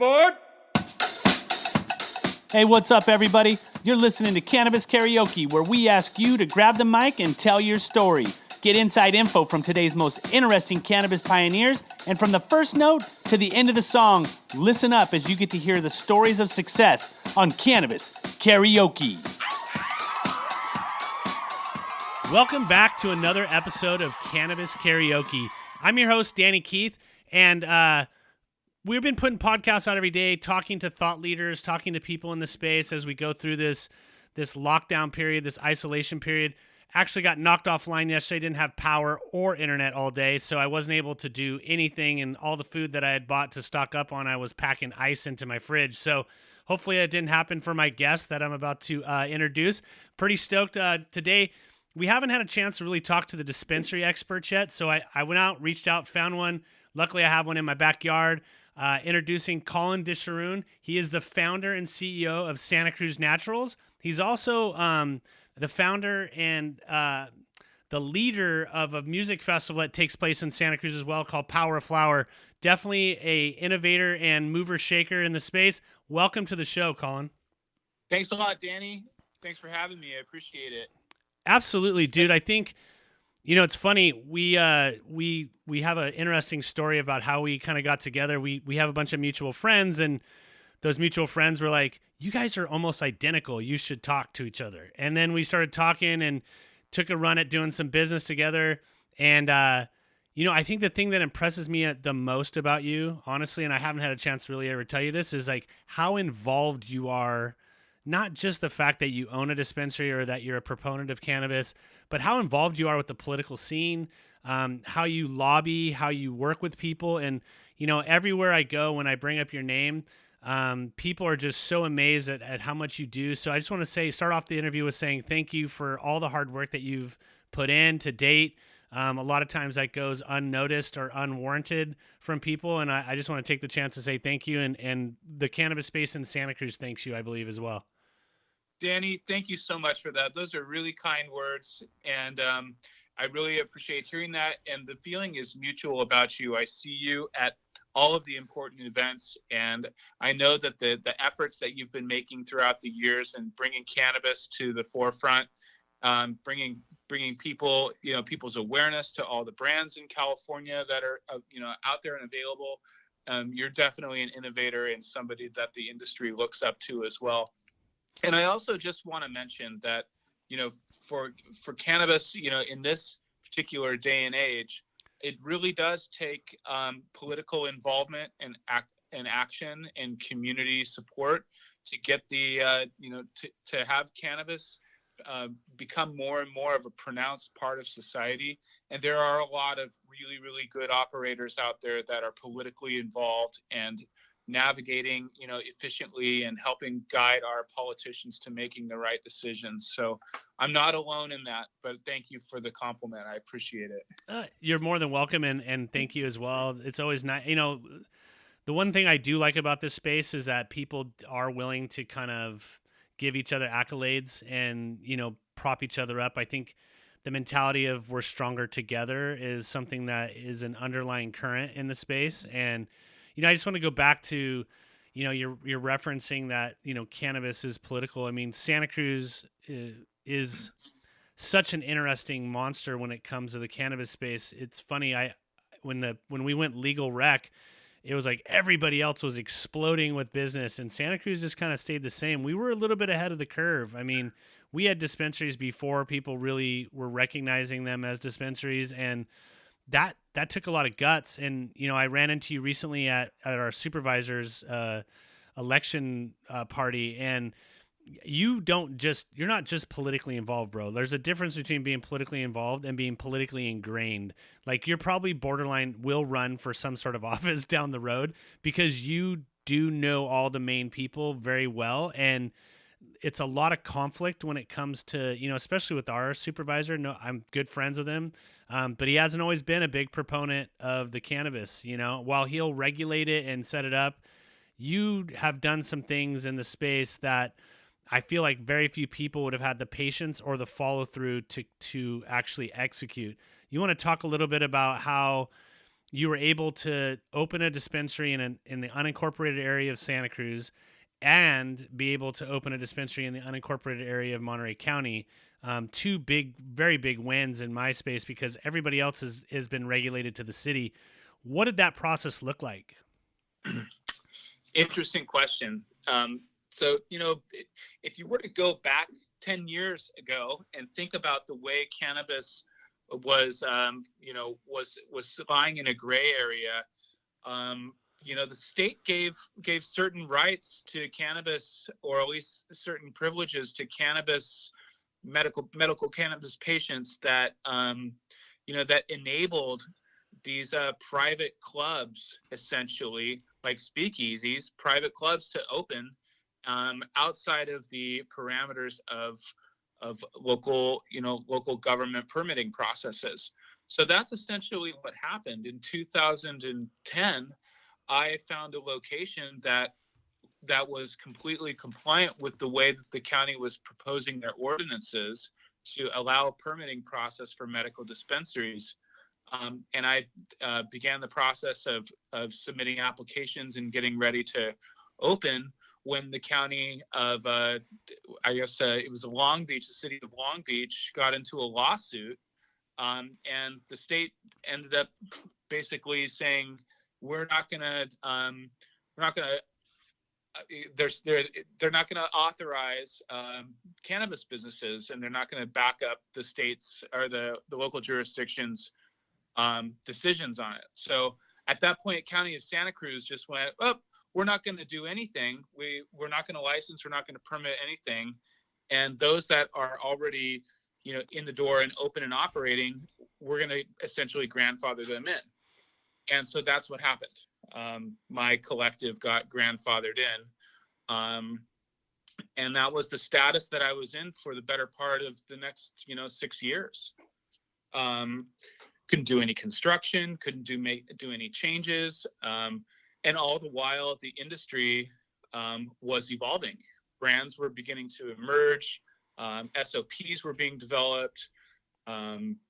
aboard! Hey, what's up, everybody? You're listening to Cannabis Karaoke, where we ask you to grab the mic and tell your story. Get inside info from today's most interesting cannabis pioneers, and from the first note to the end of the song, listen up as you get to hear the stories of success on Cannabis Karaoke. Welcome back to another episode of Cannabis Karaoke. I'm your host, Danny Keith, and we've been putting podcasts out every day, talking to thought leaders, talking to people in the space as we go through this lockdown period, this isolation period. Actually got knocked offline yesterday, didn't have power or internet all day, so I wasn't able to do anything, and all the food that I had bought to stock up on, I was packing ice into my fridge. So hopefully that didn't happen for my guest that I'm about to introduce. Pretty stoked today. We haven't had a chance to really talk to the dispensary experts yet, so I went out, reached out, found one. Luckily, I have one in my backyard. Introducing Colin Disheroon. He is the founder and CEO of Santa Cruz Naturals. He's also the founder and the leader of a music festival that takes place in Santa Cruz as well called Power of Flower. Definitely a innovator and mover shaker in the space. Welcome to the show, Colin. Thanks a lot, Danny. Thanks for having me. I appreciate it. Absolutely, dude. I think, you know, it's funny. We have an interesting story about how we kind of got together. We have a bunch of mutual friends, and those mutual friends were like, "You guys are almost identical. You should talk to each other." And then we started talking and took a run at doing some business together. And you know, I think the thing that impresses me the most about you, honestly, and I haven't had a chance to really ever tell you this, is like how involved you are. Not just the fact that you own a dispensary or that you're a proponent of cannabis, but how involved you are with the political scene, how you lobby, how you work with people. And, you know, everywhere I go, when I bring up your name, people are just so amazed at how much you do. So I just want to start off the interview with saying thank you for all the hard work that you've put in to date. A lot of times that goes unnoticed or unwarranted from people. And I just want to take the chance to say thank you. And the cannabis space in Santa Cruz thanks you, I believe, as well. Danny, thank you so much for that. Those are really kind words, and I really appreciate hearing that. And the feeling is mutual about you. I see you at all of the important events, and I know that the efforts that you've been making throughout the years and bringing cannabis to the forefront, bringing people, you know, people's awareness to all the brands in California that are, you know, out there and available. You're definitely an innovator and somebody that the industry looks up to as well. And I also just want to mention that, you know, for cannabis, you know, in this particular day and age, it really does take political involvement and action and community support to get the, you know, to have cannabis become more and more of a pronounced part of society. And there are a lot of really, really good operators out there that are politically involved and navigating, you know, efficiently and helping guide our politicians to making the right decisions. So I'm not alone in that, but thank you for the compliment. I appreciate it. You're more than welcome, and thank you as well. It's always nice. You know, the one thing I do like about this space is that people are willing to kind of give each other accolades and, you know, prop each other up. I think the mentality of we're stronger together is something that is an underlying current in the space. And you know, I just want to go back to, you know, you're referencing that, you know, cannabis is political. I mean, Santa Cruz is such an interesting monster when it comes to the cannabis space. It's funny, when we went legal rec, it was like everybody else was exploding with business, and Santa Cruz just kind of stayed the same. We were a little bit ahead of the curve. I mean, we had dispensaries before people really were recognizing them as dispensaries, and that took a lot of guts. And, you know, I ran into you recently at our supervisor's election party, and you're not just politically involved, bro. There's a difference between being politically involved and being politically ingrained. Like, you're probably borderline will run for some sort of office down the road because you do know all the main people very well. And it's a lot of conflict when it comes to, you know, especially with our supervisor. No, I'm good friends with him. But he hasn't always been a big proponent of the cannabis. You know, while he'll regulate it and set it up, you have done some things in the space that I feel like very few people would have had the patience or the follow through to actually execute. You want to talk a little bit about how you were able to open a dispensary in the unincorporated area of Santa Cruz, and be able to open a dispensary in the unincorporated area of Monterey County. Two big, very big wins in my space because everybody else has been regulated to the city. What did that process look like? Interesting question. So, if you were to go back 10 years ago and think about the way cannabis was lying in a gray area, the state gave certain rights to cannabis, or at least certain privileges to cannabis medical cannabis patients that enabled these private clubs, essentially like speakeasies, private clubs to open outside of the parameters of local government permitting processes. So that's essentially what happened in 2010. I found a location that was completely compliant with the way that the county was proposing their ordinances to allow a permitting process for medical dispensaries. And I began the process of submitting applications and getting ready to open when the county of, it was Long Beach, the city of Long Beach, got into a lawsuit. And the state ended up basically saying, we're not going to, we're not going to, they're not going to authorize cannabis businesses, and they're not going to back up the state's or the local jurisdictions decisions on it. So at that point, County of Santa Cruz just went, oh, we're not going to do anything. We're not going to license. We're not going to permit anything. And those that are already, in the door and open and operating, we're going to essentially grandfather them in. And so that's what happened. My collective got grandfathered in. And that was the status that I was in for the better part of the next, 6 years. Couldn't do any construction, couldn't do any changes. And all the while, the industry was evolving. Brands were beginning to emerge. SOPs were being developed.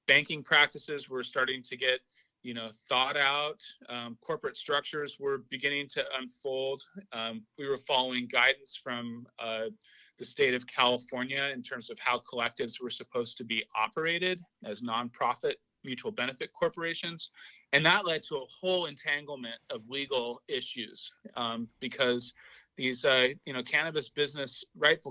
Banking practices were starting to get, thought out. Corporate structures were beginning to unfold. We were following guidance from the state of California in terms of how collectives were supposed to be operated as nonprofit mutual benefit corporations. And that led to a whole entanglement of legal issues because these, rightful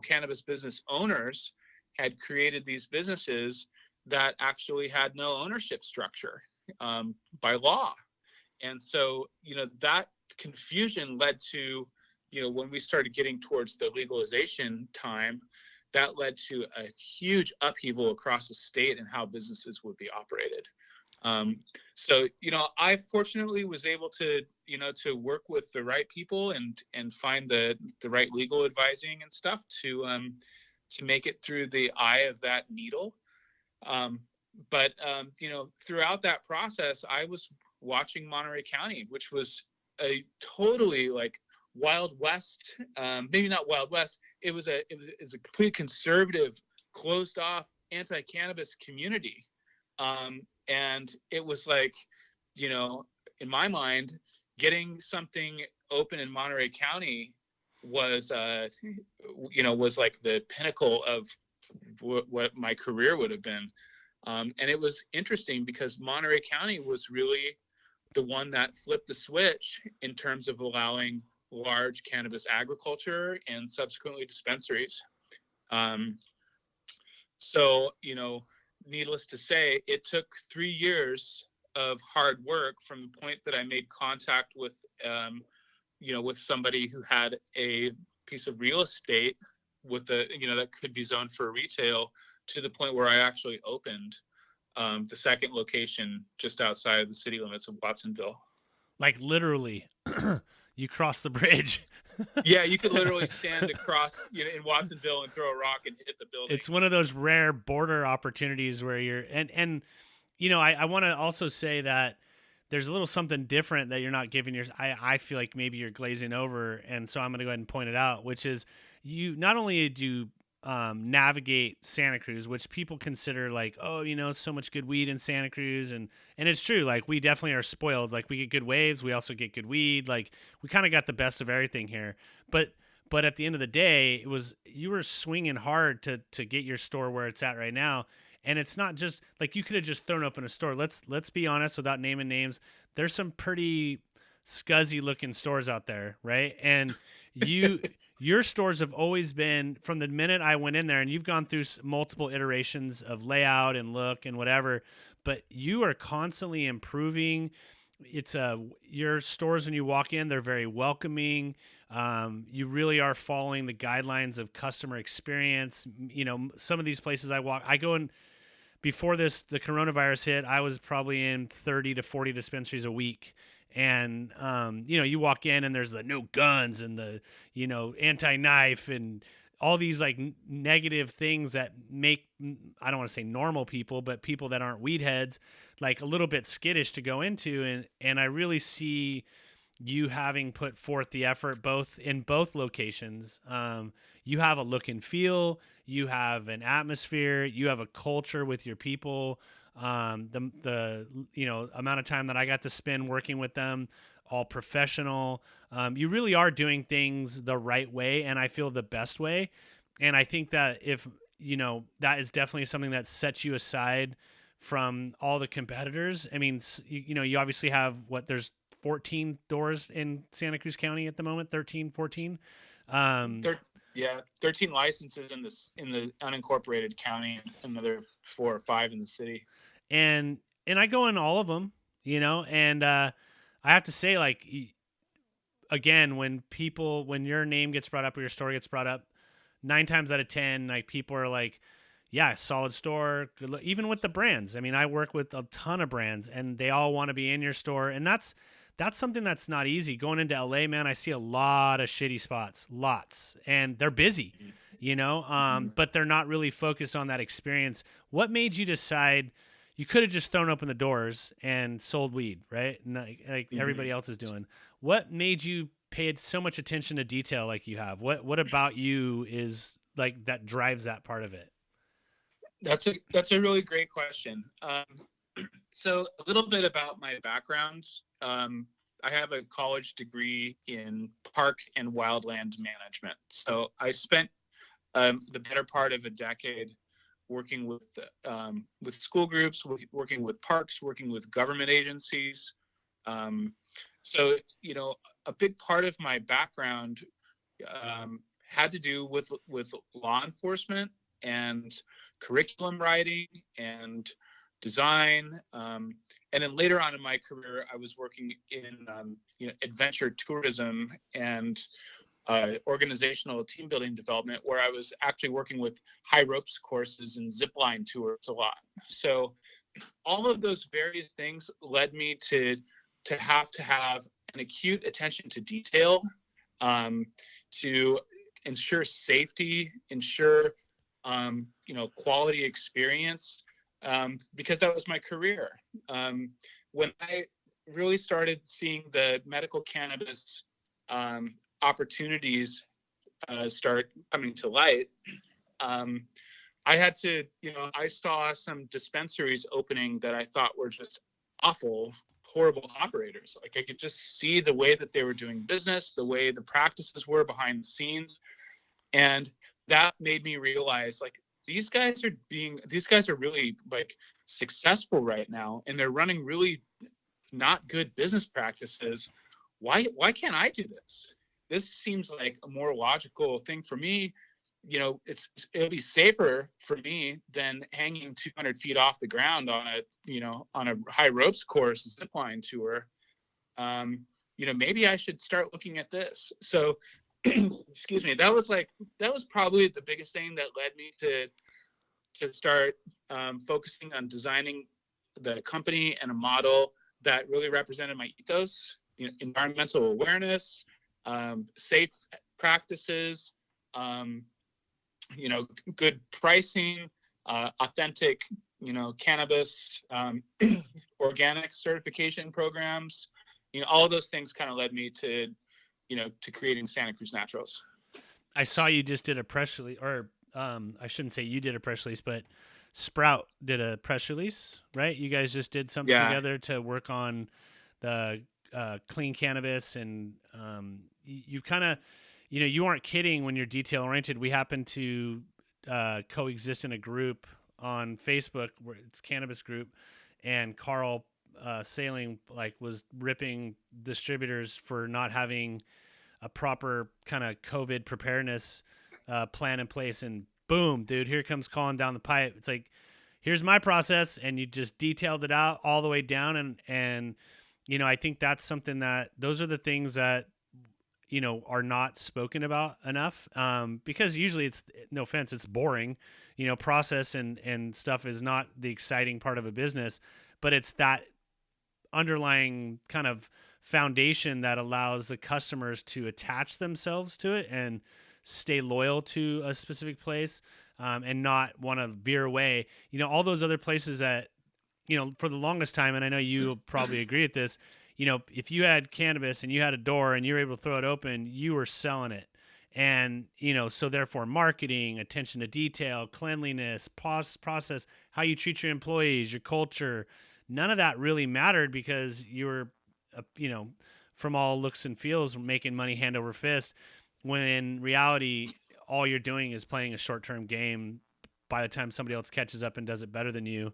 cannabis business owners had created these businesses that actually had no ownership structure by law. And so, that confusion led to, when we started getting towards the legalization time, that led to a huge upheaval across the state and how businesses would be operated. So, I fortunately was able to, to work with the right people and find the right legal advising and stuff to make it through the eye of that needle. But throughout that process, I was watching Monterey County, which was a totally like Wild West, maybe not Wild West. It was a complete conservative, closed off, anti-cannabis community. And it was like, in my mind, getting something open in Monterey County was like the pinnacle of what my career would have been. And it was interesting because Monterey County was really the one that flipped the switch in terms of allowing large cannabis agriculture and subsequently dispensaries. So, needless to say, it took 3 years of hard work from the point that I made contact with, with somebody who had a piece of real estate with that could be zoned for retail, to the point where I actually opened the second location just outside of the city limits of Watsonville. Like literally, you cross the bridge. Yeah, you could literally stand across, in Watsonville and throw a rock and hit the building. It's one of those rare border opportunities where you're and I want to also say that there's a little something different that you're not giving your I feel like maybe you're glazing over, and so I'm going to go ahead and point it out, which is you not only do navigate Santa Cruz, which people consider like, oh, so much good weed in Santa Cruz, and it's true. Like we definitely are spoiled. Like we get good waves, we also get good weed. Like we kind of got the best of everything here. But at the end of the day, you were swinging hard to get your store where it's at right now. And it's not just like you could have just thrown open a store. Let's be honest, without naming names. There's some pretty scuzzy looking stores out there, right? And you your stores have always been from the minute I went in there, and you've gone through multiple iterations of layout and look and whatever, but you are constantly improving. It's your stores when you walk in, they're very welcoming. You really are following the guidelines of customer experience. Some of these places I go in before the coronavirus hit, I was probably in 30 to 40 dispensaries a week. And, you walk in and there's the no guns and the, anti-knife and all these like negative things that make, I don't want to say normal people, but people that aren't weed heads, like a little bit skittish to go into. And I really see you having put forth the effort both in both locations. You have a look and feel, you have an atmosphere, you have a culture with your people. The amount of time that I got to spend working with them, all professional. You really are doing things the right way, and I feel the best way. And I think that if that is definitely something that sets you aside from all the competitors. I mean, you obviously have there's 14 doors in Santa Cruz County at the moment, 13, 14. Um, Yeah, 13 licenses in the unincorporated county, another 4 or 5 in the city. and I go in all of them, and I have to say, like, again, when your name gets brought up or your store gets brought up, 9 times out of 10, like people are like, yeah, solid store. Even with the brands. I mean, I work with a ton of brands, and they all want to be in your store, and that's something that's not easy. Going into LA, man, I see a lot of shitty spots, lots, and they're busy, Mm-hmm. but they're not really focused on that experience. What made you decide? You could have just thrown open the doors and sold weed, right? Like Mm-hmm. everybody else is doing. What made you pay so much attention to detail like you have? What about you is like that drives that part of it? That's a really great question. So a little bit about my background. I have a college degree in park and wildland management. So I spent the better part of a decade working with school groups, working with parks, working with government agencies. Um, so a big part of my background had to do with law enforcement and curriculum writing and design. And then later on in my career, I was working in adventure tourism and organizational team building development, where I was actually working with high ropes courses and zipline tours a lot. So all of those various things led me to have an acute attention to detail, um, to ensure safety, ensure quality experience, because that was my career. When I really started seeing the medical cannabis opportunities start coming to light, um, I had to, I saw some dispensaries opening that I thought were just awful, horrible operators. Like I could just see the way that they were doing business, the way the practices were behind the scenes. And that made me realize like these guys are really like successful right now, and they're running really not good business practices. Why can't I do this? This seems like a more logical thing for me. It'll be safer for me than hanging 200 feet off the ground on a high ropes course zipline tour. Maybe I should start looking at this. So excuse me, that was probably the biggest thing that led me to start focusing on designing the company and a model that really represented my ethos. Environmental awareness, safe practices, um, good pricing, authentic, cannabis, organic certification programs. All of those things kind of led me to creating Santa Cruz Naturals. I saw you just did a press release or I shouldn't say you did a press release, but Sprout did a press release, right? You guys just did something Yeah. together to work on the clean cannabis, and you kind of, you aren't kidding when you're detail oriented. We happen to coexist in a group on Facebook where it's Cannabis Group, and Carl Sailing like was ripping distributors for not having a proper kind of COVID preparedness plan in place, and boom, dude, here comes calling down the pipe. It's like, here's my process, and you just detailed it out all the way down, and I think that's something that those are the things that are not spoken about enough, because usually it's, no offense, it's boring. Process and stuff is not the exciting part of a business, but it's that underlying kind of foundation that allows the customers to attach themselves to it and stay loyal to a specific place, and not want to veer away. All those other places that, for the longest time, and I know you probably agree with this, if you had cannabis and you had a door and you were able to throw it open, you were selling it. And, so therefore marketing, attention to detail, cleanliness, process, how you treat your employees, your culture, none of that really mattered because you were, from all looks and feels, making money hand over fist. When in reality, all you're doing is playing a short-term game. By the time somebody else catches up and does it better than you,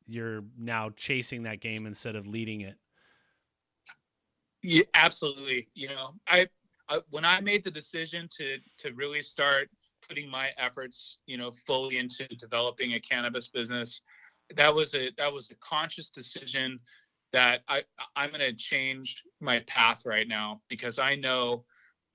you're now chasing that game instead of leading it. Yeah, absolutely. When I made the decision to really start putting my efforts, fully into developing a cannabis business, that was a conscious decision that I'm going to change my path right now, because I know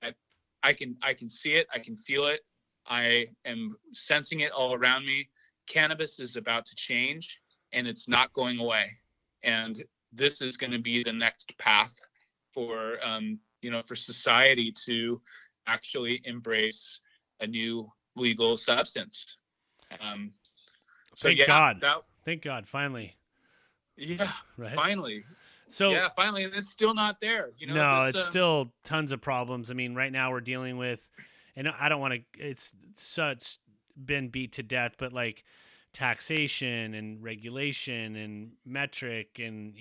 that I can see it, I can feel it, I am sensing it all around me. Cannabis is about to change, and it's not going away, and this is going to be the next path for for society to actually embrace a new legal substance. Um, so Thank yeah, God. Thank God. Finally. yeah, Right. finally, So yeah, finally, and it's still not there. no, This it's still tons of problems. I mean, right now we're dealing with, and I don't want to, it's such been beat to death, but like taxation and regulation and metric. And,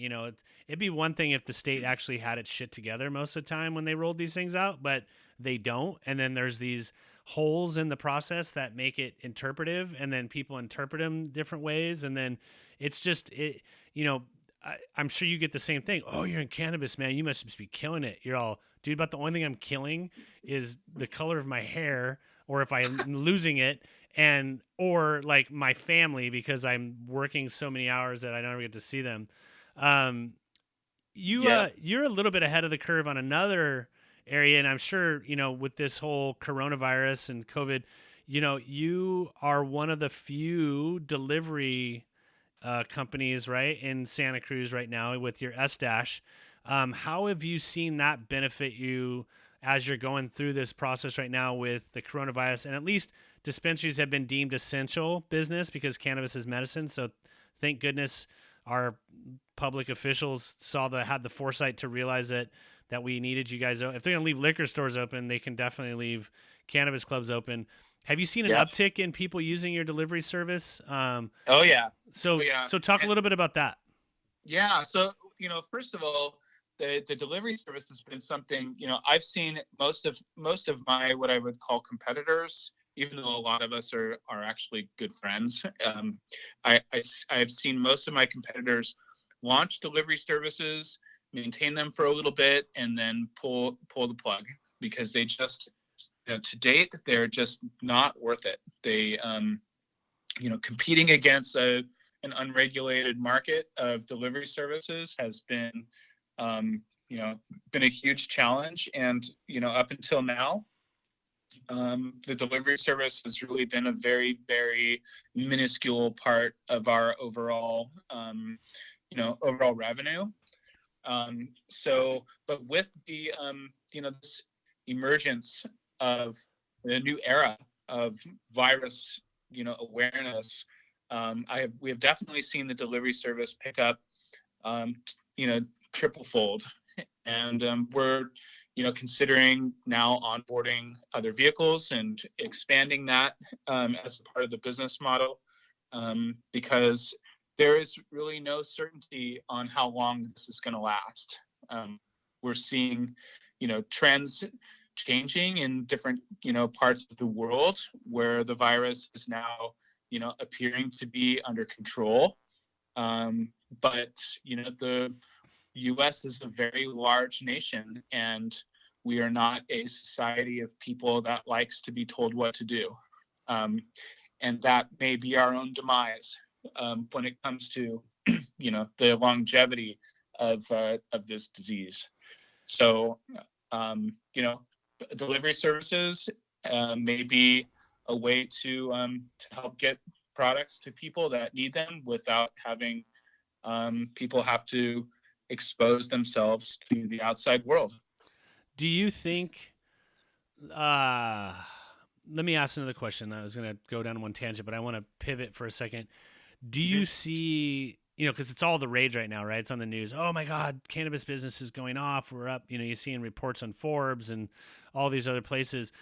it'd be one thing if the state actually had its shit together most of the time when they rolled these things out, but they don't. And then there's these holes in the process that make it interpretive, and then people interpret them different ways. And then it's just, you know, I'm sure you get the same thing. Oh, you're in cannabis, man. You must just be killing it. You're all, dude, but the only thing I'm killing is the color of my hair, or if I'm losing it, and or like my family because I'm working so many hours that I never get to see them. Um, Yep. you're a little bit ahead of the curve on another area, and I'm sure with this whole coronavirus and COVID, you are one of the few delivery companies, right, in Santa Cruz right now with your SDash. How have you seen that benefit you as you're going through this process right now with the coronavirus? And at least dispensaries have been deemed essential business because cannabis is medicine. So thank goodness our public officials had the foresight to realize that we needed you guys. If they're going to leave liquor stores open, they can definitely leave cannabis clubs open. Have you seen an Yep. uptick in people using your delivery service? Oh yeah. Oh So yeah. so talk a little bit about that. Yeah. So, first of all, the delivery service has been something, I've seen most of my, what I would call, competitors, even though a lot of us are actually good friends. I've seen most of my competitors launch delivery services, maintain them for a little bit, and then pull the plug, because they just, to date, they're just not worth it. They, competing against an unregulated market of delivery services has been, um, been a huge challenge. And, up until now, the delivery service has really been a very, very minuscule part of our overall revenue. But with the, this emergence of the new era of virus, awareness, we have definitely seen the delivery service pick up, um, triple fold. And we're, considering now onboarding other vehicles and expanding that as a part of the business model, because there is really no certainty on how long this is going to last. We're seeing, trends changing in different, parts of the world where the virus is now, appearing to be under control. But, the US is a very large nation, and we are not a society of people that likes to be told what to do. Um, and that may be our own demise when it comes to, the longevity of this disease. So, delivery services may be a way to help get products to people that need them without having people have to expose themselves to the outside world. Do you think? Uh, Let me ask another question. I was going to go down one tangent, but I want to pivot for a second. Do you see? Because it's all the rage right now, right? It's on the news. Oh my God, cannabis business is going off. We're up. You're seeing reports on Forbes and all these other places.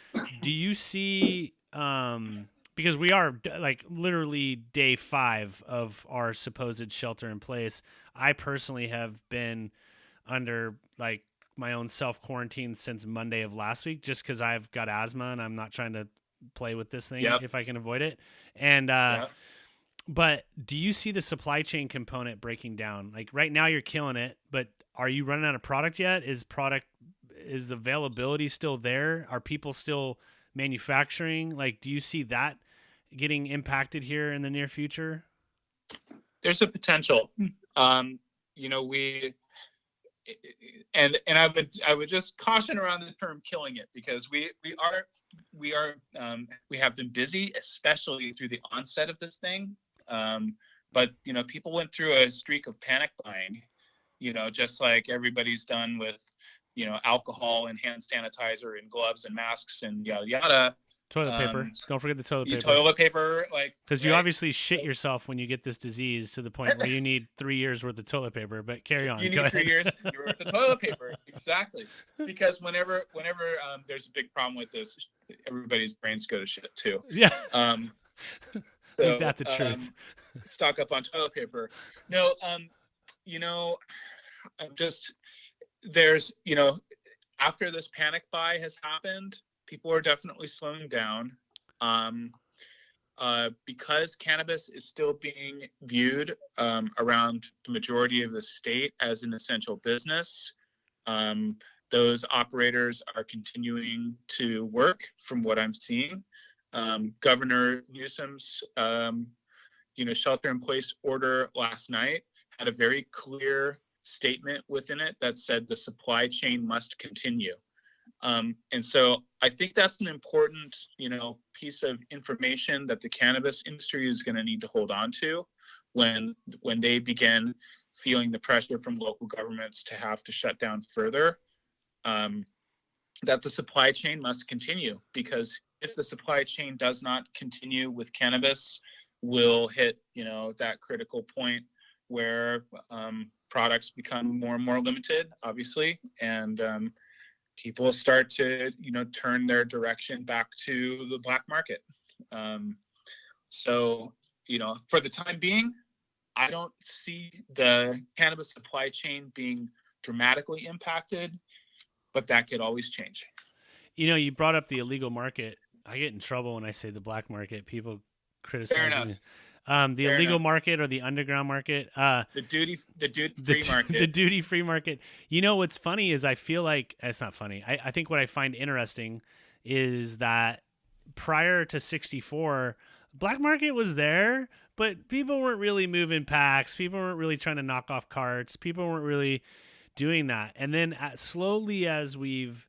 Do you see? Because we are like literally day 5 of our supposed shelter in place. I personally have been under like my own self quarantine since Monday of last week, just because I've got asthma and I'm not trying to play with this thing Yep. if I can avoid it. And Yep. but do you see the supply chain component breaking down? Like right now you're killing it, but are you running out of product yet? Is availability still there? Are people still manufacturing? Like, do you see that getting impacted here in the near future? There's a potential. We and I would just caution around the term killing it, because we have been busy, especially through the onset of this thing. But people went through a streak of panic buying, just like everybody's done with alcohol and hand sanitizer and gloves and masks and yada yada. Toilet paper. Don't forget the toilet paper. Toilet paper, like, Because you right? obviously shit yourself when you get this disease to the point where you need 3 years worth of toilet paper. But carry on. You Go need 3 ahead. years worth of toilet paper, exactly. Because whenever there's a big problem with this, everybody's brains go to shit too. Yeah. So Ain't that the truth? Stock up on toilet paper. No, I'm just there's after this panic buy has happened, people are definitely slowing down. Because cannabis is still being viewed around the majority of the state as an essential business, those operators are continuing to work from what I'm seeing. Governor Newsom's shelter-in-place order last night had a very clear statement within it that said the supply chain must continue. And so I think that's an important, piece of information that the cannabis industry is going to need to hold on to when they begin feeling the pressure from local governments to have to shut down further. That the supply chain must continue, because if the supply chain does not continue with cannabis, we'll hit, that critical point where products become more and more limited, obviously, and people start to, turn their direction back to the black market. So, for the time being, I don't see the cannabis supply chain being dramatically impacted, but that could always change. You brought up the illegal market. I get in trouble when I say the black market. People criticize me. The Fair illegal enough. market or the underground market. The duty free market. The duty free market. What's funny is I feel like it's not funny. I think what I find interesting is that prior to 64, black market was there, but people weren't really moving packs. People weren't really trying to knock off carts. People weren't really doing that. And then slowly as we've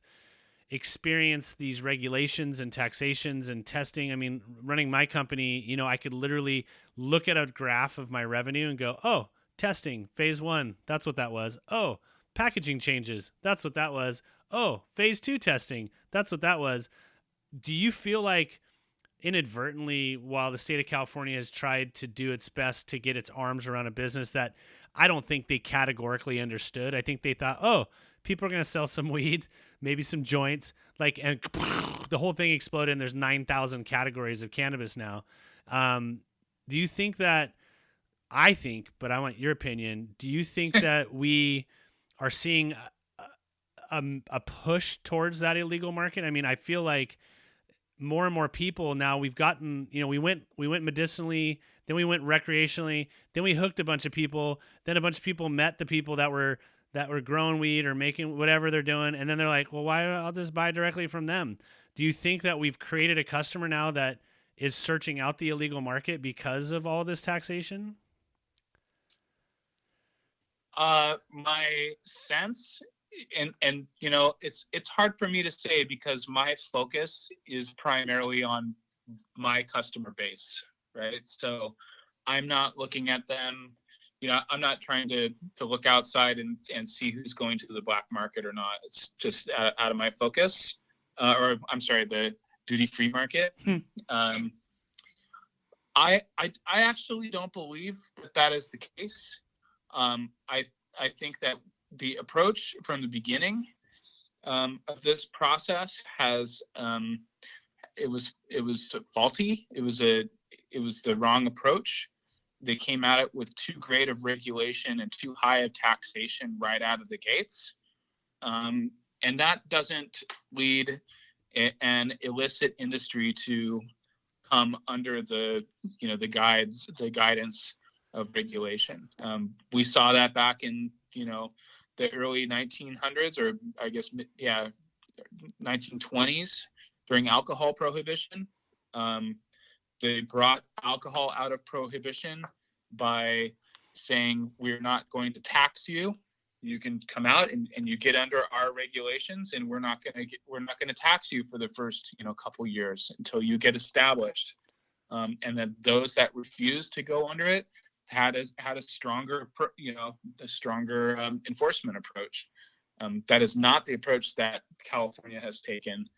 experience these regulations and taxations and testing. I mean, running my company, I could literally look at a graph of my revenue and go, oh, testing, phase 1, that's what that was. Oh, packaging changes, that's what that was. Oh, phase 2 testing, that's what that was. Do you feel like inadvertently, while the state of California has tried to do its best to get its arms around a business that I don't think they categorically understood, I think they thought, oh, people are going to sell some weed, maybe some joints, like, and the whole thing exploded. And there's 9,000 categories of cannabis now. Um, do you think that? I think, but I want your opinion. Do you think that we are seeing a push towards that illegal market? I mean, I feel like more and more people now, we've gotten, we went medicinally, then we went recreationally, then we hooked a bunch of people, then a bunch of people met the people that were growing weed or making whatever they're doing, and then they're like, well, why I'll just buy directly from them. Do you think that we've created a customer now that is searching out the illegal market because of all this taxation? My sense, and it's hard for me to say because my focus is primarily on my customer base, right? So I'm not looking at them. I'm not trying to look outside and see who's going to the black market or not. It's just out of my focus, or I'm sorry, the duty free market. Um, I actually don't believe that is the case. I think that the approach from the beginning of this process has it was faulty. It was the wrong approach. They came at it with too great of regulation and too high of taxation right out of the gates, and that doesn't lead an illicit industry to come under the guidance of regulation. We saw that back in the early 1900s, or I guess 1920s, during alcohol prohibition. Um, they brought alcohol out of prohibition by saying we're not going to tax you. You can come out and you get under our regulations, and we're not going to tax you for the first couple years until you get established. And then those that refused to go under it had a stronger enforcement approach. That is not the approach that California has taken,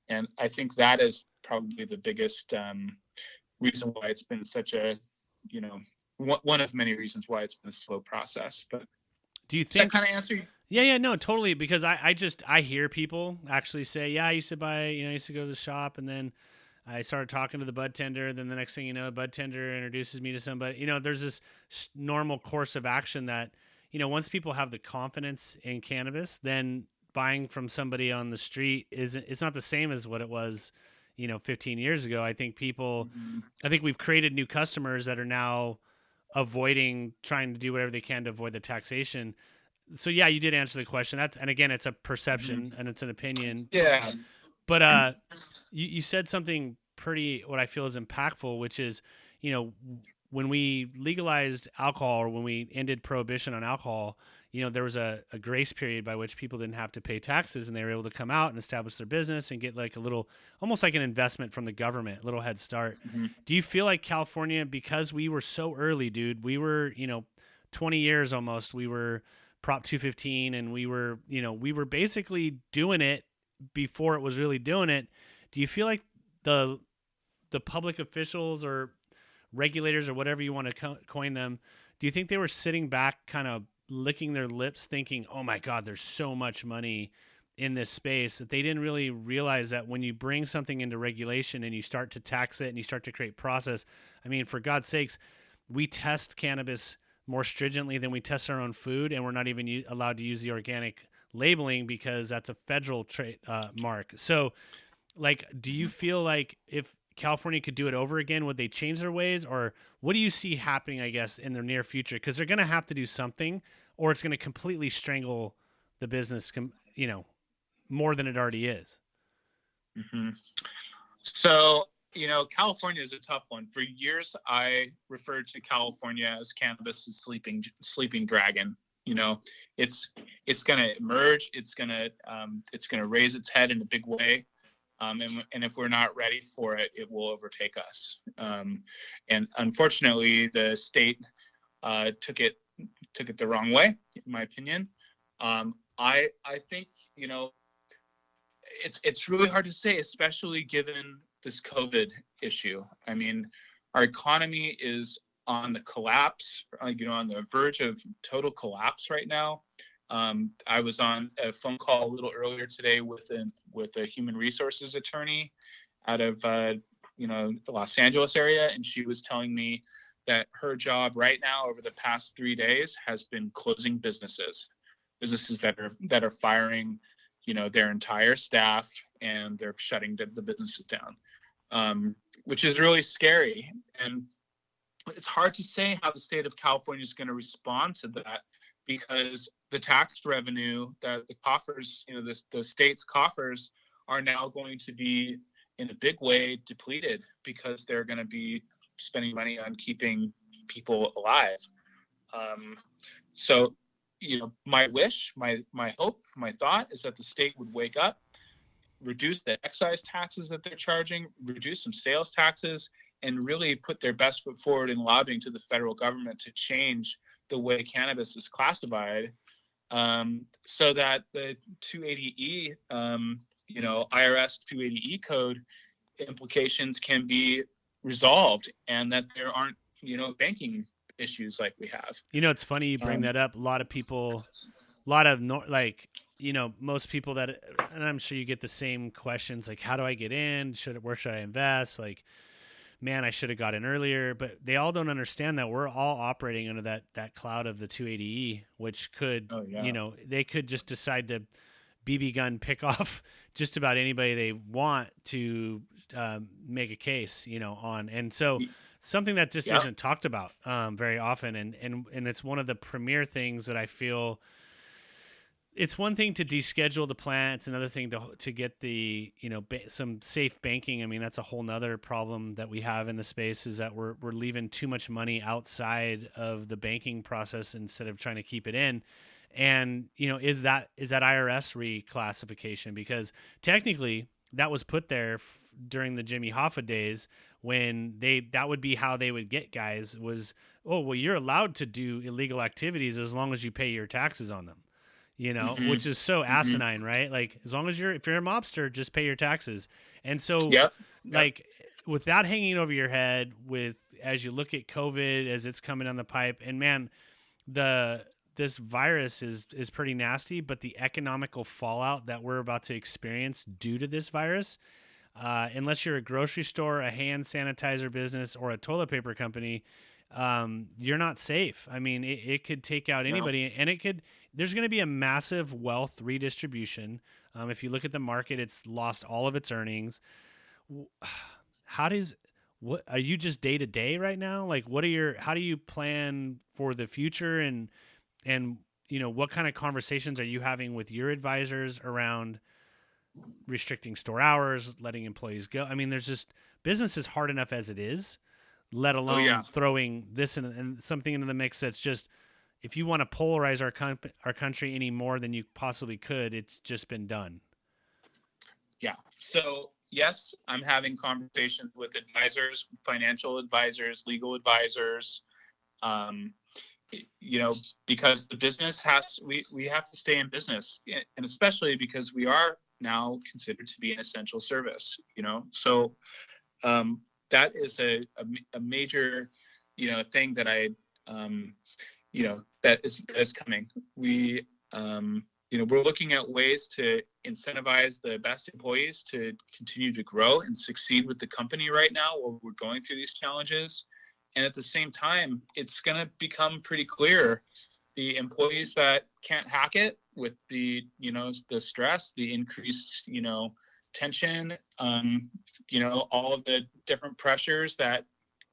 and I think that is probably the biggest reason why it's been such a one of many reasons why it's been a slow process. But Do you does that think? kind of answer you? Yeah, no, totally. Because I hear people actually say, yeah, I used to buy, I used to go to the shop, and then I started talking to the bud tender. Then the next thing you know, the bud tender introduces me to somebody. There's this normal course of action that, once people have the confidence in cannabis, then buying from somebody on the street it's not the same as what it was, 15 years ago. Mm-hmm. I think we've created new customers that are now avoiding trying to do whatever they can to avoid the taxation. So yeah, you did answer the question. And again, it's a perception Mm-hmm. and it's an opinion. Yeah. But you said something pretty what I feel is impactful, which is, you know, when we legalized alcohol or when we ended prohibition on alcohol, there was a grace period by which people didn't have to pay taxes and they were able to come out and establish their business and get like a little, almost like an investment from the government, a little head start. Mm-hmm. Do you feel like California, because we were so early, dude, we were, 20 years almost, we were Prop 215 and we were basically doing it before it was really doing it. Do you feel like the public officials or regulators or whatever you want to coin them, do you think they were sitting back kind of licking their lips thinking, oh my God, there's so much money in this space, that they didn't really realize that when you bring something into regulation and you start to tax it and you start to create process, I mean, for God's sakes, we test cannabis more stringently than we test our own food, and we're not even allowed to use the organic labeling because that's a federal mark. So, like, do you feel like if California could do it over again, would they change their ways, or what do you see happening, I guess, in the near future? Because they're going to have to do something, or it's going to completely strangle the business, more than it already is. Mm-hmm. So, California is a tough one. For years, I referred to California as cannabis' sleeping dragon. It's going to emerge. It's going to raise its head in a big way. And if we're not ready for it, it will overtake us. And unfortunately, the state took it the wrong way, in my opinion. I think it's really hard to say, especially given this COVID issue. I mean, our economy is on the collapse, on the verge of total collapse right now. I was on a phone call a little earlier today with a human resources attorney out of the Los Angeles area, and she was telling me that her job right now over the past 3 days has been closing businesses that are firing, their entire staff, and they're shutting the businesses down, which is really scary. And it's hard to say how the state of California is going to respond to that, because the tax revenue that the coffers, the state's coffers, are now going to be in a big way depleted, because they're going to be spending money on keeping people alive. Um, so, my wish, my hope, my thought is that the state would wake up, reduce the excise taxes that they're charging, reduce some sales taxes, and really put their best foot forward in lobbying to the federal government to change the way cannabis is classified, so that the 280E, IRS 280E code implications can be resolved, and that there aren't, banking issues like we have. It's funny you bring that up. A lot of people, a lot of most people that, and I'm sure you get the same questions like, how do I get in? Where should I invest? Like, man, I should have got in earlier. But they all don't understand that we're all operating under that cloud of the 280E, which could, Oh yeah. they could just decide to BB gun pick off just about anybody they want to make a case, on. And so something that just Yeah. isn't talked about very often. And it's one of the premier things that I feel. It's one thing to deschedule the plant. It's another thing to get the, some safe banking. I mean, that's a whole nother problem that we have in the space, is that we're leaving too much money outside of the banking process instead of trying to keep it in. And, is that IRS reclassification? Because technically that was put there during the Jimmy Hoffa days, when that would be how they would get guys was, oh, well, you're allowed to do illegal activities as long as you pay your taxes on them. Mm-hmm. Which is so Mm-hmm. asinine, right? Like, as long as if you're a mobster, just pay your taxes. And so, Yep. Yep. like, with that hanging over your head, as you look at COVID as it's coming down the pipe, and man, this virus is pretty nasty, but the economical fallout that we're about to experience due to this virus, unless you're a grocery store, a hand sanitizer business, or a toilet paper company, you're not safe. I mean, it could take out No. anybody, and there's going to be a massive wealth redistribution. If you look at the market, it's lost all of its earnings. How does, what are you just day to day right now? Like, how do you plan for the future? And, what kind of conversations are you having with your advisors around restricting store hours, letting employees go? I mean, business is hard enough as it is, let Oh yeah. alone throwing this and something into the mix that's just, if you want to polarize our country any more than you possibly could, it's just been done. Yeah. So yes, I'm having conversations with advisors, financial advisors, legal advisors, um, because the business we have to stay in business, and especially because we are now considered to be an essential service, so that is a major, thing that that is coming. We're looking at ways to incentivize the best employees to continue to grow and succeed with the company right now while we're going through these challenges. And at the same time, it's going to become pretty clear, the employees that can't hack it with the stress, the increased, tension, all of the different pressures that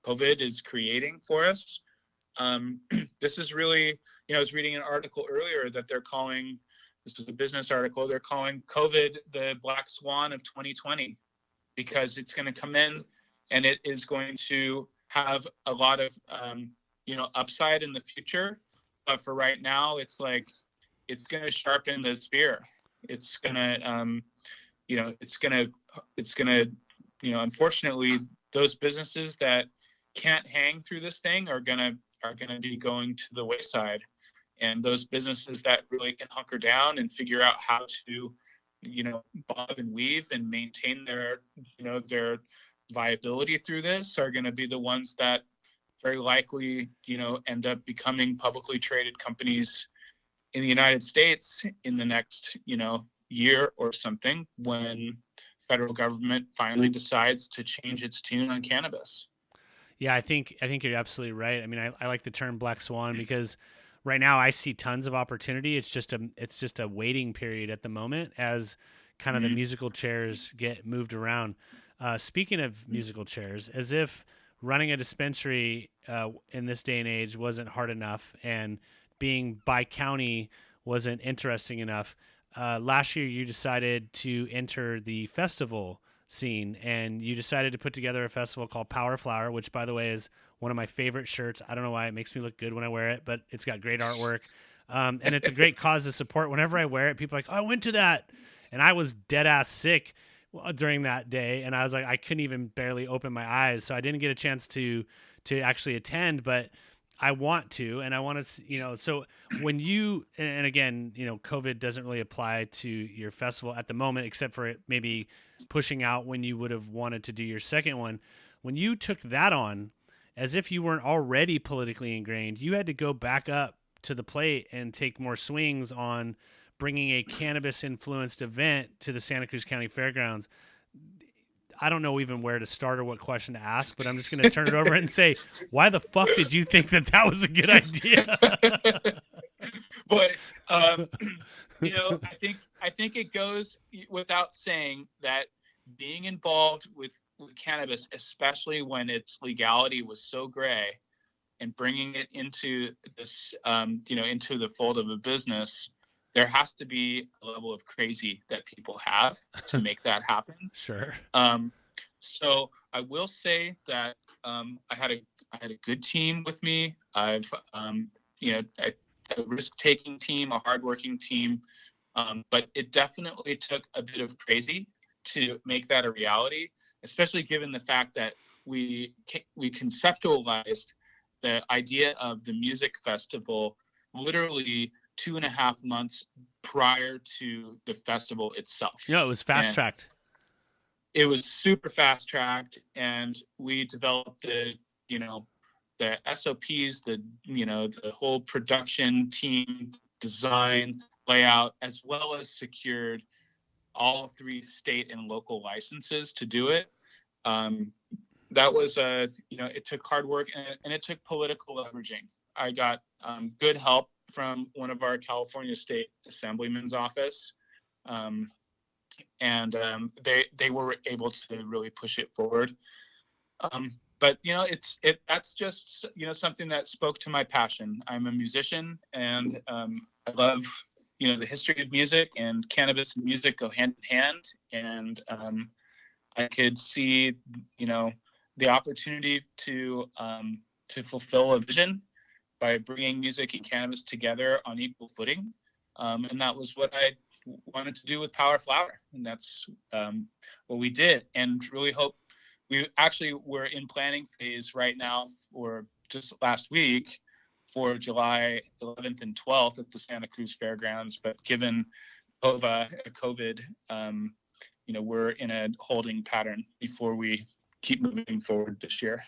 COVID is creating for us. This is really, I was reading an article earlier that this was a business article, they're calling COVID the black swan of 2020, because it's going to come in and it is going to have a lot of, upside in the future. But for right now, it's like, it's going to sharpen the spear. It's going to, it's going to, unfortunately, those businesses that can't hang through this thing are going to be going to the wayside. And those businesses that really can hunker down and figure out how to, bob and weave and maintain their viability through this are going to be the ones that very likely, end up becoming publicly traded companies in the United States in the next, year or something, when federal government finally decides to change its tune on cannabis. Yeah, I think you're absolutely right. I mean, I like the term black swan because right now I see tons of opportunity. It's just a waiting period at the moment as kind of the Mm-hmm. musical chairs get moved around. Speaking of musical chairs, as if running a dispensary in this day and age wasn't hard enough, and being by county wasn't interesting enough. Last year, you decided to enter the festival scene, and you decided to put together a festival called Power Flower, which, by the way, is one of my favorite shirts. I don't know why it makes me look good when I wear it, but it's got great artwork. And it's a great cause to support. Whenever I wear it, people are like, oh, I went to that. And I was dead ass sick during that day. And I was like, I couldn't even barely open my eyes. So I didn't get a chance to actually attend, but I want to, and I want to, so when you, and again, COVID doesn't really apply to your festival at the moment, except for it maybe pushing out when you would have wanted to do your second one. When you took that on, as if you weren't already politically ingrained, you had to go back up to the plate and take more swings on bringing a cannabis influenced event to the Santa Cruz County Fairgrounds. I don't know even where to start or what question to ask, but I'm just going to turn it over and say, why the fuck did you think that that was a good idea? But I think it goes without saying that being involved with cannabis, especially when its legality was so gray, and bringing it into this, into the fold of a business, there has to be a level of crazy that people have to make that happen. Sure. So I will say that I had a good team with me. I've a risk-taking team, a hardworking team, but it definitely took a bit of crazy to make that a reality, especially given the fact that we conceptualized the idea of the music festival literally 2.5 months prior to the festival itself. It was fast And tracked. it was super fast tracked, and we developed the SOPs, the whole production team, design, layout, as well as secured all 3 state and local licenses to do it. That was it took hard work, and it took political leveraging. I got good help from one of our California state assemblyman's office. And they were able to really push it forward. But that's just something that spoke to my passion. I'm a musician, and I love the history of music, and cannabis and music go hand in hand. And I could see the opportunity to fulfill a vision by bringing music and cannabis together on equal footing. And that was what I wanted to do with Power Flower, and that's what we did. And really hope we're in planning phase right now, or just last week, for July 11th and 12th at the Santa Cruz Fairgrounds. But given COVID, we're in a holding pattern before we keep moving forward this year.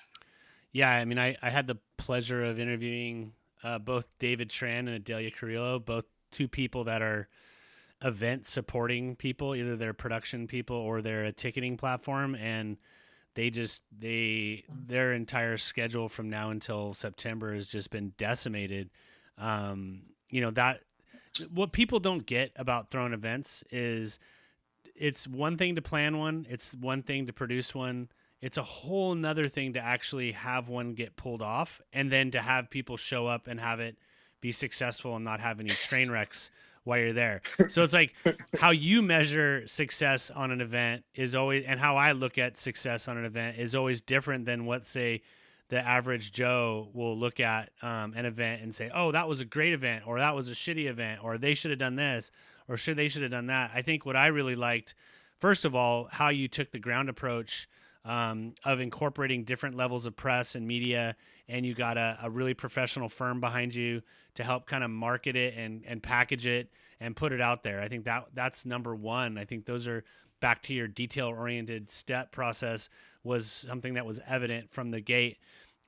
Yeah, I mean, I had the pleasure of interviewing both David Tran and Adelia Carrillo, both two people that are event supporting people, either they're production people or they're a ticketing platform, and their entire schedule from now until September has just been decimated. That what people don't get about throwing events is it's one thing to plan one, it's one thing to produce one. It's a whole nother thing to actually have one get pulled off, and then to have people show up and have it be successful and not have any train wrecks while you're there. So it's like how you measure success on an event is always, and how I look at success on an event is always different than what, say, the average Joe will look at an event and say, oh, that was a great event, or that was a shitty event, or they should have done this, or they should have done that. I think what I really liked, first of all, how you took the ground approach of incorporating different levels of press and media, and you got a really professional firm behind you to help kind of market it and package it and put it out there. I think that's number one. I think those are, back to your detail-oriented step process, was something that was evident from the gate.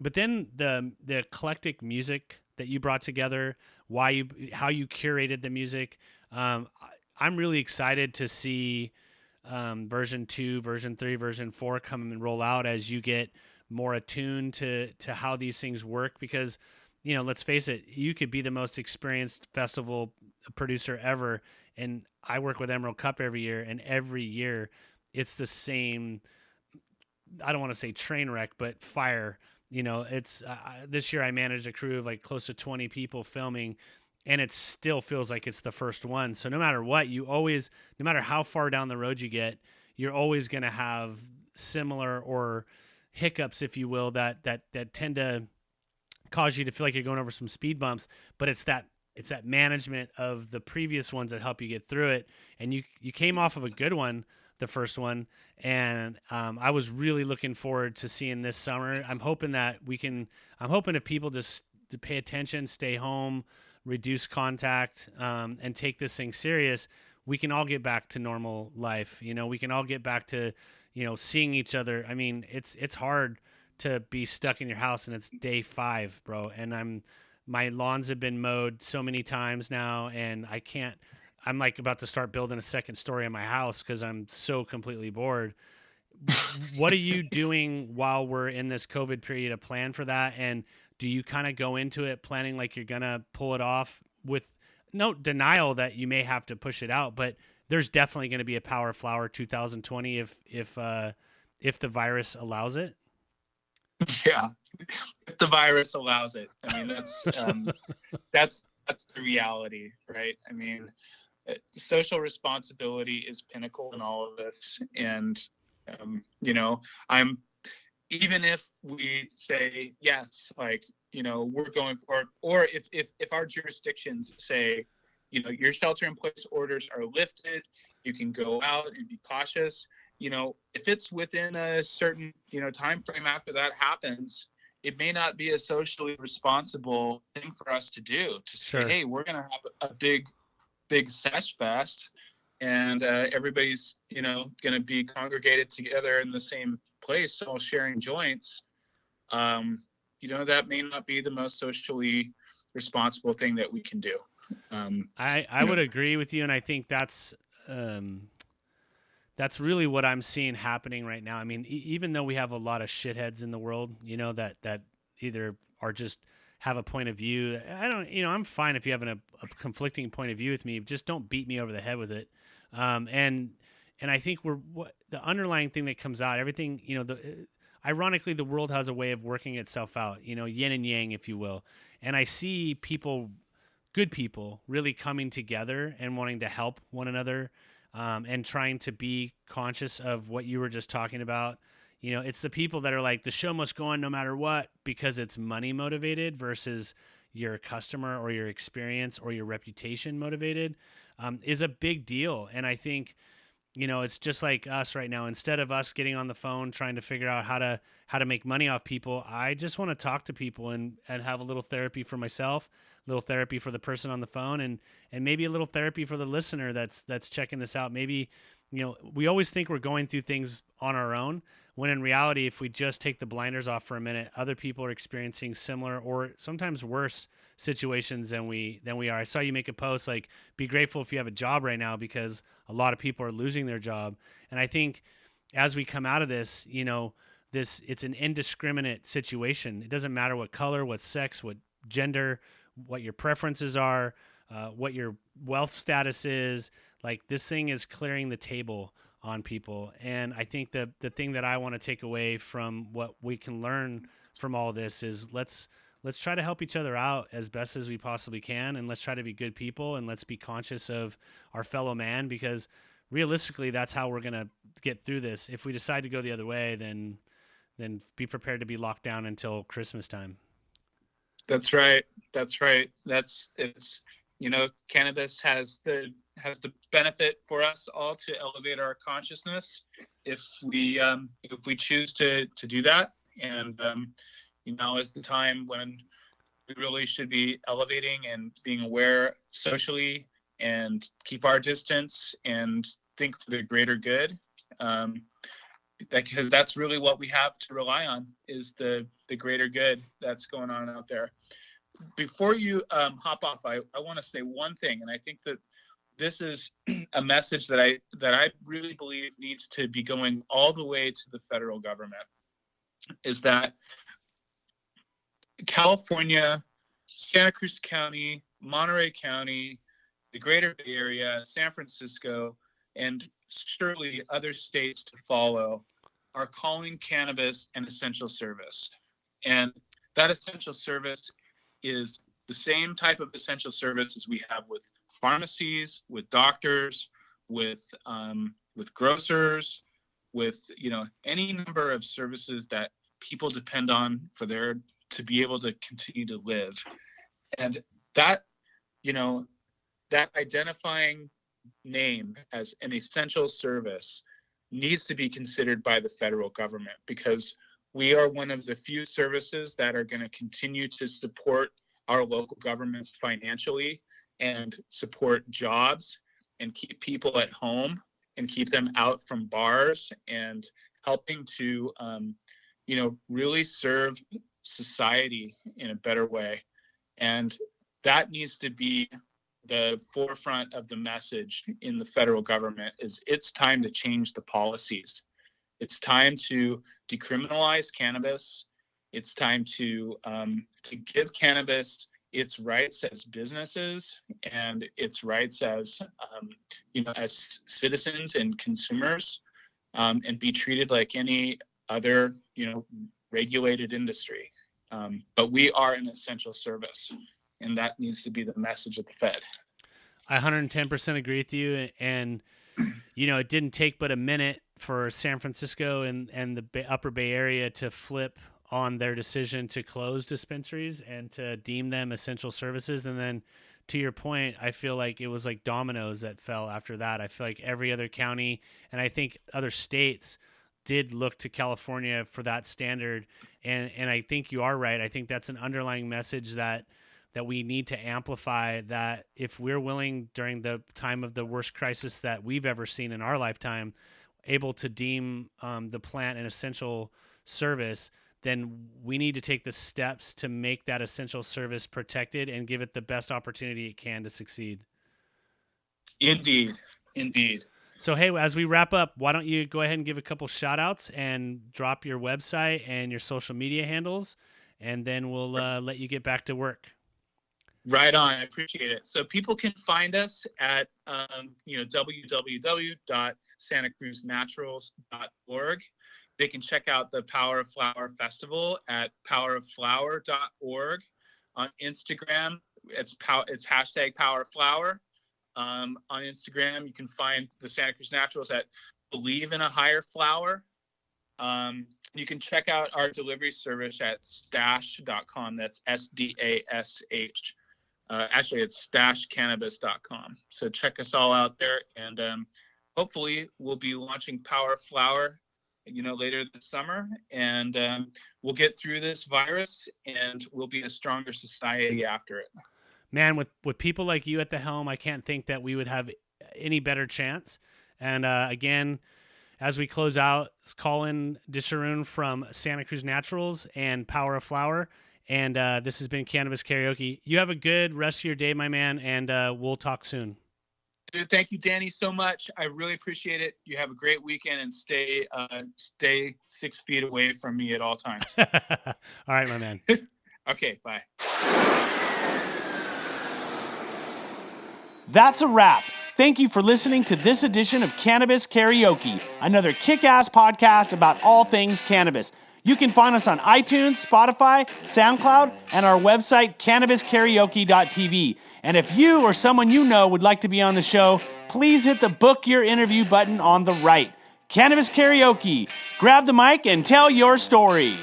But then the eclectic music that you brought together, how you curated the music. I'm really excited to see version 2, version 3, version 4 come and roll out as you get more attuned to how these things work, because let's face it, you could be the most experienced festival producer ever, and I work with Emerald Cup every year, and every year it's the same. I don't want to say train wreck, but fire. It's this year I managed a crew of like close to 20 people filming, and it still feels like it's the first one. So no matter what, no matter how far down the road you get, you're always going to have similar or hiccups, if you will, that tend to cause you to feel like you're going over some speed bumps. But it's that management of the previous ones that help you get through it. And you came off of a good one, the first one, and I was really looking forward to seeing this summer. I'm hoping if people just to pay attention, stay home, reduce contact, and take this thing serious, we can all get back to normal life. We can all get back to seeing each other. I mean, it's hard to be stuck in your house and it's day 5, bro, and my lawns have been mowed so many times now, and I'm like about to start building a second story in my house because I'm so completely bored. What are you doing while we're in this COVID period to plan for that? And do you kind of go into it planning like you're gonna pull it off with no denial that you may have to push it out, but there's definitely going to be a Power Flower 2020 if the virus allows it. Yeah, if the virus allows it. I mean, that's the reality, right? I mean, social responsibility is pinnacle in all of this, and I'm even if we say yes, like we're going for it, or if our jurisdictions say, your shelter in place orders are lifted, you can go out and be cautious. If it's within a certain time frame after that happens, it may not be a socially responsible thing for us to do, to say, Sure. hey, we're going to have a big sesh fest, and everybody's going to be congregated together in the same place, all sharing joints. That may not be the most socially responsible thing that we can do. I would agree with you, and I think that's really what I'm seeing happening right now. I mean, even though we have a lot of shitheads in the world, that either are just have a point of view. I'm fine if you have a conflicting point of view with me. Just don't beat me over the head with it. And I think the underlying thing that comes out, everything, ironically, the world has a way of working itself out, yin and yang, if you will. And I see good people really coming together and wanting to help one another, and trying to be conscious of what you were just talking about. It's the people that are like, the show must go on no matter what because it's money motivated versus your customer or your experience or your reputation motivated, is a big deal. And I think, it's just like us right now. Instead of us getting on the phone trying to figure out how to make money off people, I just want to talk to people and have a little therapy for myself, a little therapy for the person on the phone, and maybe a little therapy for the listener that's checking this out. Maybe, we always think we're going through things on our own, when in reality, if we just take the blinders off for a minute, other people are experiencing similar or sometimes worse situations than we are. I saw you make a post like, be grateful if you have a job right now because a lot of people are losing their job. And I think as we come out of this, it's an indiscriminate situation. It doesn't matter what color, what sex, what gender, what your preferences are, what your wealth status is. Like, this thing is clearing the table on people. And I think the thing that I want to take away from what we can learn from all this is let's try to help each other out as best as we possibly can, and let's try to be good people, and let's be conscious of our fellow man, because realistically that's how we're going to get through this. If we decide to go the other way, then be prepared to be locked down until Christmas time. That's right. It's cannabis has the benefit for us all to elevate our consciousness if we choose to do that. And now is the time when we really should be elevating and being aware socially and keep our distance and think for the greater good. Because that's really what we have to rely on, is the greater good that's going on out there. before you hop off, I want to say one thing, and I think that this is a message that I really believe needs to be going all the way to the federal government, is that California, Santa Cruz County, Monterey County, the greater Bay Area, San Francisco, and surely other states to follow are calling cannabis an essential service. And that essential service is the same type of essential service as we have with pharmacies, with doctors, with grocers, with any number of services that people depend on for their to be able to continue to live. And that that identifying name as an essential service needs to be considered by the federal government, because we are one of the few services that are going to continue to support our local governments financially and support jobs and keep people at home and keep them out from bars and helping to, really serve society in a better way. And that needs to be the forefront of the message in the federal government. Is it's time to change the policies. It's time to decriminalize cannabis. It's time to give cannabis its rights as businesses and its rights as as citizens and consumers, and be treated like any other regulated industry. But we are an essential service, and that needs to be the message of the Fed. I 110% agree with you. And, it didn't take but a minute for San Francisco and the Upper Bay Area to flip on their decision to close dispensaries and to deem them essential services. And then, to your point, I feel like it was like dominoes that fell after that. I feel like every other county, and I think other states, did look to California for that standard. And I think you are right. I think that's an underlying message that we need to amplify, that if we're willing during the time of the worst crisis that we've ever seen in our lifetime, able to deem the plant an essential service, then we need to take the steps to make that essential service protected and give it the best opportunity it can to succeed. Indeed. So, hey, as we wrap up, why don't you go ahead and give a couple shout outs and drop your website and your social media handles, and then we'll let you get back to work. Right on. I appreciate it. So people can find us at www.santacruznaturals.org. They can check out the Power of Flower Festival at powerofflower.org. On Instagram, it's hashtag Power of Flower. On Instagram, you can find the Santa Cruz Naturals at Believe in a Higher Flower. You can check out our delivery service at SDash.com. That's SDash. Actually, it's SdashCannabis.com. So check us all out there, and hopefully we'll be launching Power Flower, later this summer, and we'll get through this virus, and we'll be a stronger society after it. Man, with people like you at the helm, I can't think that we would have any better chance. And again, as we close out, it's Colin Disheroon from Santa Cruz Naturals and Power of Flower. And this has been Cannabis Karaoke. You have a good rest of your day, my man, and we'll talk soon. Dude, thank you, Danny, so much. I really appreciate it. You have a great weekend, and stay 6 feet away from me at all times. All right, my man. Okay, bye. That's a wrap. Thank you for listening to this edition of Cannabis Karaoke, another kick-ass podcast about all things cannabis. You can find us on iTunes, Spotify, SoundCloud, and our website, cannabiskaraoke.tv. And if you or someone you know would like to be on the show, please hit the book your interview button on the right. Cannabis Karaoke. Grab the mic and tell your story.